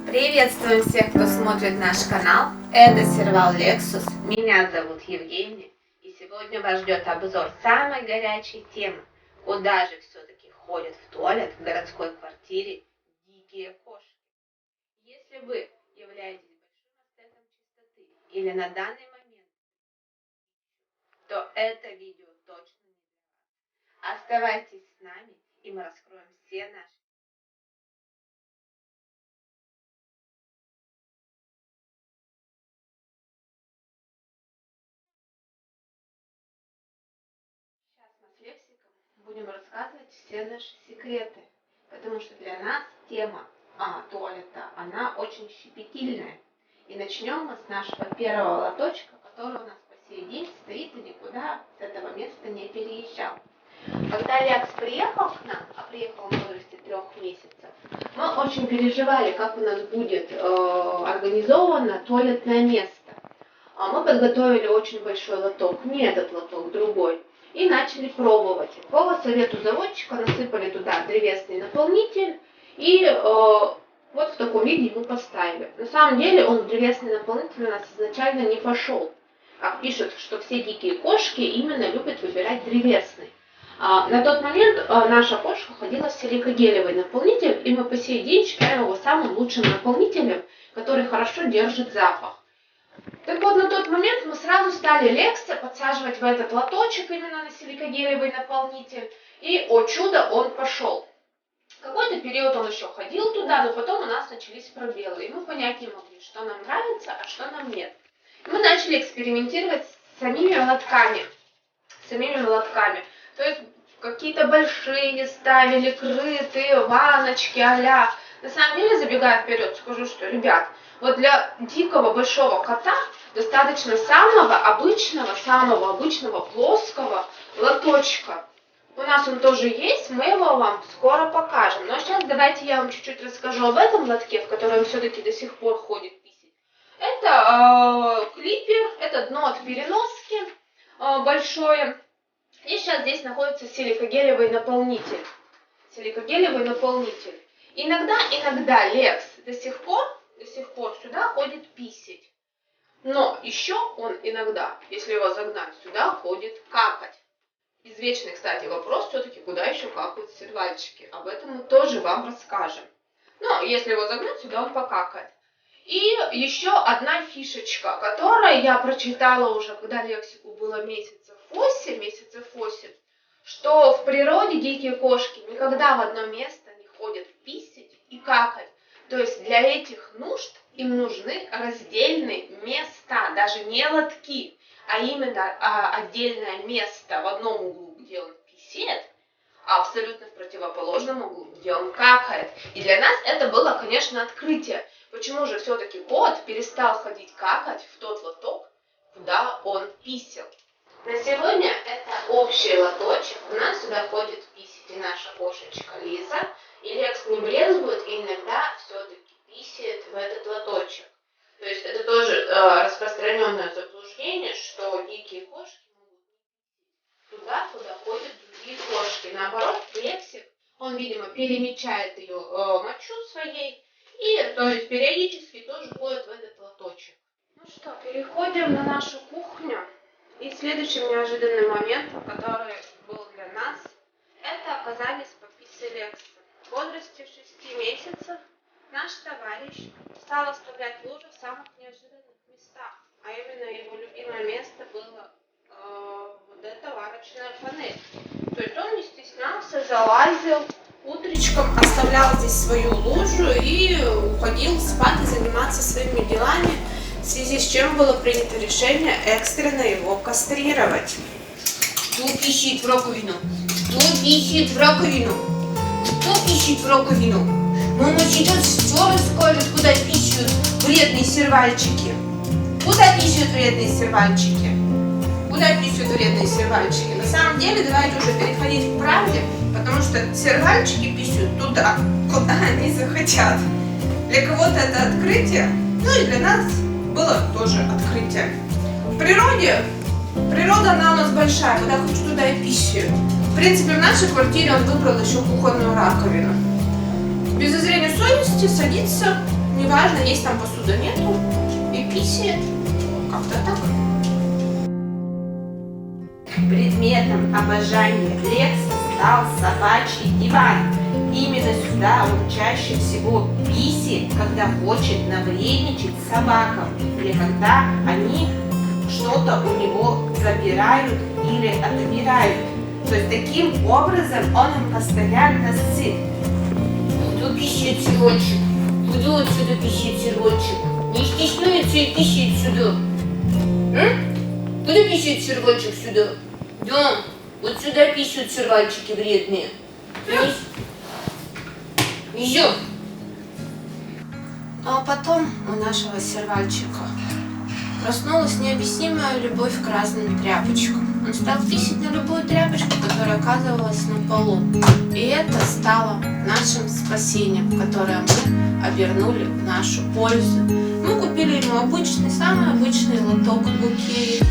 Приветствуем всех, кто смотрит наш канал. Это сервал Lexus. Меня зовут Евгения. И сегодня вас ждет обзор самой горячей темы. Куда же все-таки ходят в туалет в городской квартире дикие кошки? Если вы являетесь большим аскетом чистоты или на данный момент, то это видео точно не для вас. Оставайтесь с нами, и мы раскроем все наши. Сейчас мы с Лексиком будем рассказывать все наши секреты, потому что для нас тема туалета, она очень щепетильная. И начнем мы с нашего первого лоточка, который у нас по сей день стоит и никуда с этого места не переезжал. Когда Лекс приехал к нам, а приехал в возрасте 3 месяцев, мы очень переживали, как у нас будет организовано туалетное место. Мы подготовили очень большой лоток, не этот лоток, другой, и начали пробовать. По совету заводчика насыпали туда древесный наполнитель и вот в таком виде ему поставили. На самом деле он древесный наполнитель у нас изначально не пошел. Как пишут, что все дикие кошки именно любят выбирать древесный. На тот момент наша кошка ходила в силикогелевый наполнитель, и мы по сей день считаем его самым лучшим наполнителем, который хорошо держит запах. Так вот, на тот момент мы сразу стали Лекса подсаживать в этот лоточек именно на силикогелевый наполнитель, и, о чудо, он пошел. Какой-то период он еще ходил туда, но потом у нас начались пробелы, и мы понять не могли, что нам нравится, а что нам нет. И мы начали экспериментировать с самими лотками. То есть какие-то большие ставили, крытые, ванночки, а-ля. На самом деле, забегая вперед, скажу, что, ребят, вот для дикого большого кота достаточно самого обычного плоского лоточка. У нас он тоже есть, мы его вам скоро покажем. Но сейчас давайте я вам чуть-чуть расскажу об этом лотке, в котором все-таки до сих пор ходит писить. Это клипер, это дно от переноски большое. И сейчас здесь находится силикогелевый наполнитель. Иногда Лекс до сих пор сюда ходит писить. Но еще он иногда, если его загнать, сюда ходит какать. Извечный, кстати, вопрос все-таки, куда еще какают сервальчики. Об этом мы тоже вам расскажем. Но если его загнать, сюда он покакает. И еще одна фишечка, которую я прочитала уже, когда Лексику было месяцев 8, что в природе дикие кошки никогда в одно место не ходят писать и какать. То есть для этих нужд им нужны раздельные места, даже не лотки, а именно отдельное место в одном углу, где он писает, а абсолютно в противоположном углу, где он какает. И для нас это было, конечно, открытие. Почему же все-таки кот перестал ходить какать в тот лоток, куда он писал? На сегодня это общий лоточек. У нас сюда ходит писать и наша кошечка Лиза. И Лекс не брезгует и иногда все-таки писает в этот лоточек. То есть это тоже распространенное заблуждение, что дикие кошки могут писать туда, куда ходят другие кошки. Наоборот, Лексик, он, видимо, перемечает ее мочу своей, и то есть периодически тоже ходит в этот лоточек. Ну что, переходим на нашу кухню. И следующим неожиданным моментом, который был для нас, это оказались пописы Лекса. В возрасте 6 месяцев наш товарищ стал оставлять лужи в самых неожиданных местах. А именно его любимое место было вот эта варочная панель. То есть он не стеснялся, залазил, утречком оставлял здесь свою лужу и уходил спать и заниматься своими делами, в связи с чем было принято решение экстренно его кастрировать. Кто пищит в раковину? Мама сейчас все расскажет, куда пищут вредные сервальчики. Куда пищут вредные сервальчики? На самом деле, давайте уже переходить к правде, потому что сервальчики пищут туда, куда они захотят. Для кого-то это открытие, ну и для нас было тоже открытие. В природе, природа она у нас большая, куда хочу, туда и пищу. В принципе, в нашей квартире он выбрал еще кухонную раковину. Без зазрения совести садится, не неважно, есть там посуда, нету, и писает. Как-то так. Предметом обожания Лекса стал собачий диван. Именно сюда он чаще всего писает, когда хочет навредничать собакам или когда они что-то у него забирают или отбирают. То есть таким образом он им постоянно сыт. Кто пищит, Сережечек? Кто отсюда пищит, Сережечек? Не стесняется и пищит сюда. Куда пищит сервальчик сюда? Да, вот сюда пищут сервальчики вредные. Еще. А потом у нашего сервальчика проснулась необъяснимая любовь к разным тряпочкам. Он стал писать на любую тряпочку, которая оказывалась на полу. И это стало нашим спасением, которое мы обернули в нашу пользу. Мы купили ему обычный, самый обычный лоток букеи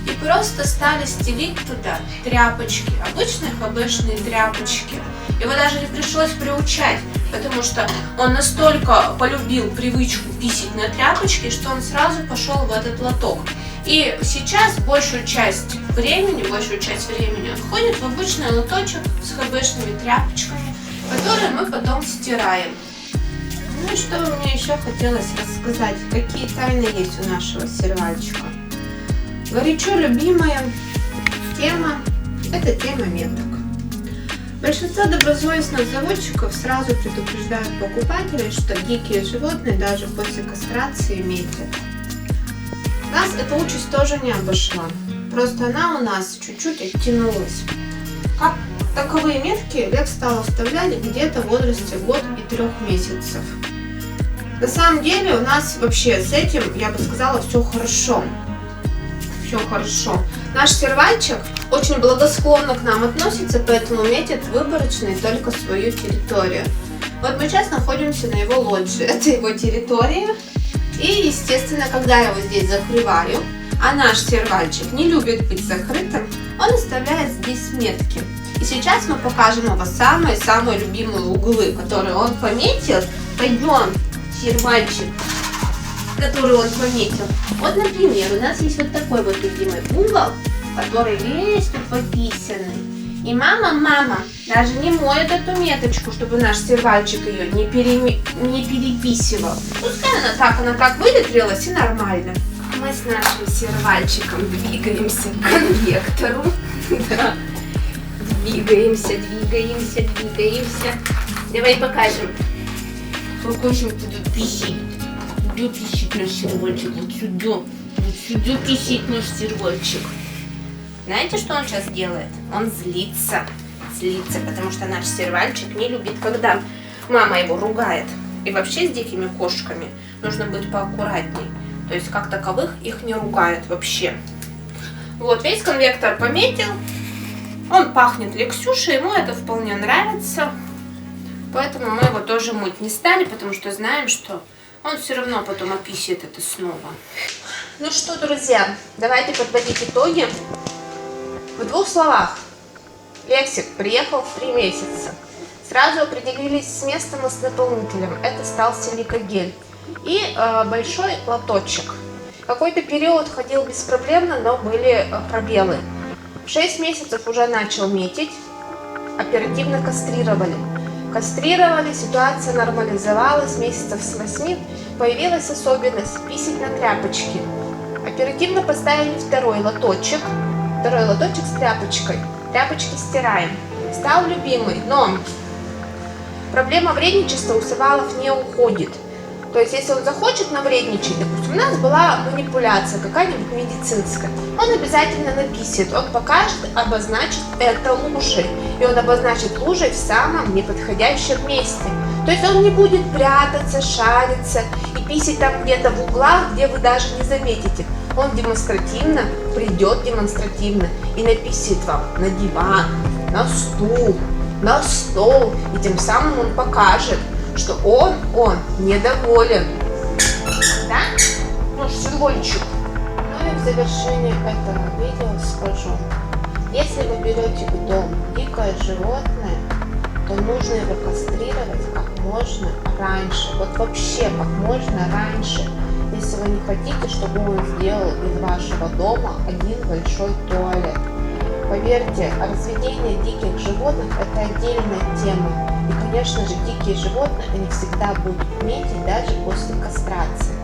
и просто стали стелить туда тряпочки, обычные тряпочки. Его даже не пришлось приучать, потому что он настолько полюбил привычку писать на тряпочке, что он сразу пошел в этот лоток. И сейчас большую часть времени он ходит в обычный лоточек с хбшными тряпочками, которые мы потом стираем. Ну и что мне еще хотелось рассказать, какие тайны есть у нашего сервальчика. Горячо любимая тема – это тема меток. Большинство добросовестных заводчиков сразу предупреждают покупателей, что дикие животные даже после кастрации метят. Нас эта участь тоже не обошла, просто она у нас чуть-чуть оттянулась. Как таковые метки Лекс стал оставлять где-то в возрасте год и 3 месяцев. На самом деле у нас вообще с этим, я бы сказала, все хорошо. Все хорошо. Наш сервальчик очень благосклонно к нам относится, поэтому метит выборочно и только свою территорию. Вот мы сейчас находимся на его лоджии, это его территория. И, естественно, когда я его здесь закрываю, а наш сервальчик не любит быть закрытым, он оставляет здесь метки. И сейчас мы покажем его самые-самые любимые углы, которые он пометил. Пойдем, сервальчик, который он пометил. Вот, например, у нас есть вот такой вот любимый угол, который весь тут пописанный. И мама даже не моет эту меточку, чтобы наш сервальчик ее не переписывал. Пускай она так выветрилась и нормально. Мы с нашим сервальчиком двигаемся к конвектору. Да. Двигаемся. Давай покажем. Покажем, кто тут писит. Где писит наш сервальчик? Вот сюда писит наш сервальчик. Знаете, что он сейчас делает? Он злится, потому что наш сервальчик не любит, когда мама его ругает. И вообще с дикими кошками нужно быть поаккуратней. То есть как таковых их не ругают вообще. Вот, весь конвектор пометил. Он пахнет Лексюшей, ему это вполне нравится. Поэтому мы его тоже мыть не стали, потому что знаем, что он все равно потом описывает это снова. Ну что, друзья, давайте подводить итоги. В 2 словах. Лексик приехал в 3 месяца. Сразу определились с местом и с наполнителем. Это стал силикагель. И большой лоточек. Какой-то период ходил беспроблемно, но были пробелы. В 6 месяцев уже начал метить. Оперативно кастрировали. Ситуация нормализовалась. Месяцев с 8 появилась особенность писать на тряпочке. Оперативно поставили второй лоточек с тряпочкой. Тряпочки стираем. Стал любимый, но проблема вредничества у савалов не уходит. То есть, если он захочет навредничать, допустим, у нас была манипуляция какая-нибудь медицинская, он обязательно написит, он покажет, обозначит это лужей. И он обозначит лужей в самом неподходящем месте. То есть он не будет прятаться, шариться и писать там где-то в углах, где вы даже не заметите. Он демонстративно придет и написит вам на диван, на стул, на стол. И тем самым он покажет, что он недоволен. Да? Ну, символьчик. Ну и в завершение этого видео скажу. Если вы берете в дом дикое животное, то нужно его кастрировать как можно раньше. Вот вообще как можно раньше. Если вы не хотите, чтобы он сделал из вашего дома один большой туалет. Поверьте, разведение диких животных – это отдельная тема. И, конечно же, дикие животные, они всегда будут метить даже после кастрации.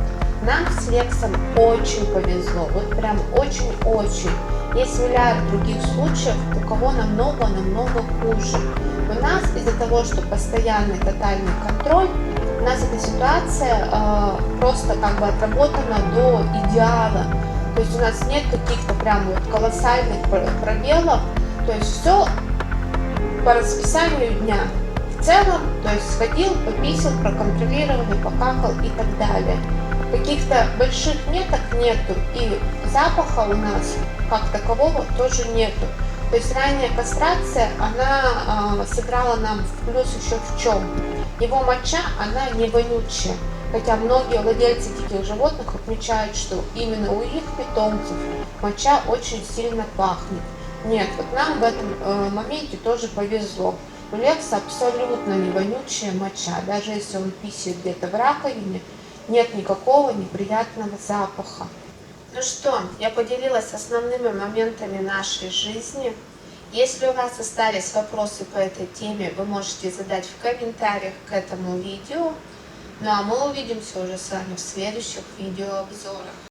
Нам с Лексом очень повезло, вот прям очень-очень. Есть миллиард других случаев, у кого намного хуже. У нас из-за того, что постоянный тотальный контроль, у нас эта ситуация просто как бы отработана до идеала. То есть у нас нет каких-то прям вот колоссальных пробелов, то есть все по расписанию дня. В целом, то есть сходил, пописал, проконтролированный, покакал и так далее. Каких-то больших меток нету, и запаха у нас как такового тоже нету. То есть ранняя кастрация, она сыграла нам в плюс еще в чем? Его моча, она не вонючая. Хотя многие владельцы диких животных отмечают, что именно у их питомцев моча очень сильно пахнет. Нет, вот нам в этом моменте тоже повезло. У Лекса абсолютно не вонючая моча. Даже если он писает где-то в раковине, нет никакого неприятного запаха. Ну что, я поделилась основными моментами нашей жизни. Если у вас остались вопросы по этой теме, вы можете задать в комментариях к этому видео. Ну а мы увидимся уже с вами в следующих видеообзорах.